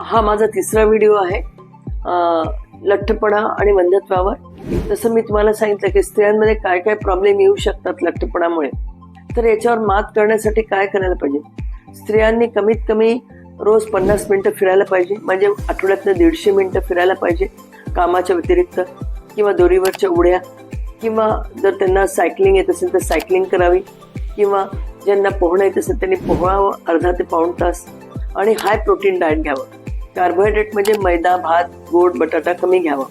हा माझा तिसरा व्हिडिओ आहे लठ्ठपणा आणि वंध्यत्वावर. जसं मी तुम्हाला सांगितलं की स्त्रियांमध्ये काय काय प्रॉब्लेम येऊ शकतात लठ्ठपणामुळे, तर याच्यावर मात करण्यासाठी काय करायला पाहिजे. स्त्रियांनी कमीत कमी रोज 50 मिनिटं फिरायला पाहिजे, म्हणजे आठवड्यातनं 150 मिनिटं फिरायला पाहिजे कामाच्या व्यतिरिक्त, किंवा दोरीवरच्या उड्या, किंवा जर त्यांना सायकलिंग येत असेल तर सायकलिंग करावी, किंवा ज्यांना पोहणं येत असेल त्यांनी पोहावं अर्धा ते पाऊण तास. आणि हाय प्रोटीन डाएट घ्यावं. कार्बोहायड्रेट म्हणजे मैदा, भात, गोड, बटाटा कमी घ्यावा.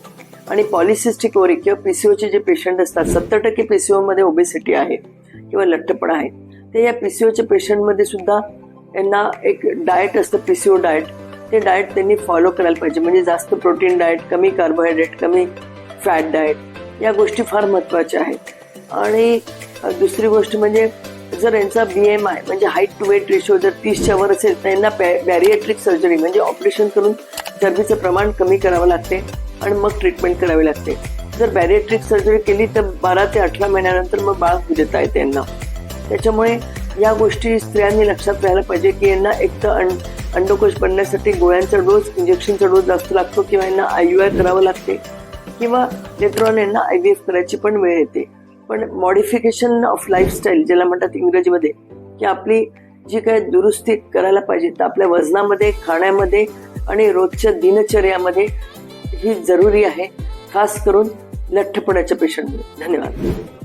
आणि पॉलिसिस्टिक ओव्हरी किंवा पीसीओचे जे पेशंट असतात, 70% पीसीओ मध्ये ओबेसिटी आहे किंवा लठ्ठपणा आहे, ते या पीसीओच्या पेशंटमध्ये सुद्धा यांना एक डाएट असतं पीसीओ डाएट, ते डाएट त्यांनी फॉलो करायला पाहिजे. म्हणजे जास्त प्रोटीन डाएट, कमी कार्बोहायड्रेट, कमी फॅट डाएट, या गोष्टी फार महत्त्वाच्या आहेत. आणि दुसरी गोष्ट म्हणजे जर यांचा BMI म्हणजे हाईट टू वेट रेशो जर 30च्या वर असेल तर यांना बॅरिएट्रिक सर्जरी म्हणजे ऑपरेशन करून चरबीचं प्रमाण कमी करावं लागते आणि मग ट्रीटमेंट करावी लागते. जर बॅरिएट्रिक सर्जरी केली तर 12 ते 18 महिन्यानंतर मग बाळ होऊ देता येते यांना. त्याच्यामुळे या गोष्टी स्त्रियांनी लक्षात घ्यायला पाहिजे की यांना एक तर अंडकोश बनण्यासाठी गोळ्यांचा डोस, इंजेक्शनचा डोस जास्त लागतो, किंवा यांना IUI करावं लागते, किंवा लेटर ऑन यांना IVF करायची पण वेळ येते. पण मॉडिफिकेशन ऑफ लाईफस्टाईल ज्याला म्हणतात इंग्रजीमध्ये, की आपली जी काही दुरुस्ती करायला पाहिजे तर आपल्या वजनामध्ये, खाण्यामध्ये आणि रोजच्या दिनचर्यामध्ये ही जरुरी आहे, खास करून लठ्ठपणाच्या पेशंटमध्ये. धन्यवाद.